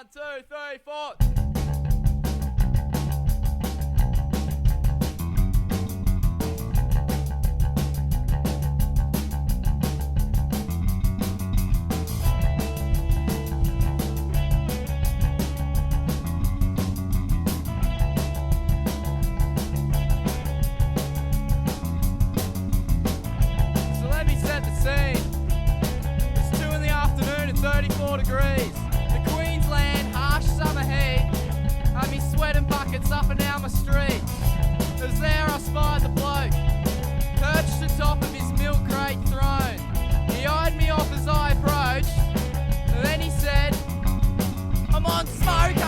1, 2, 3, 4. So let me set the scene. It's 2 in the afternoon and 34 degrees. The Queensland harsh summer heat had me sweating buckets up and down my street. As there I spied the bloke, perched atop of his milk crate throne. He eyed me off as I approached, and then he said, "I'm on smoke."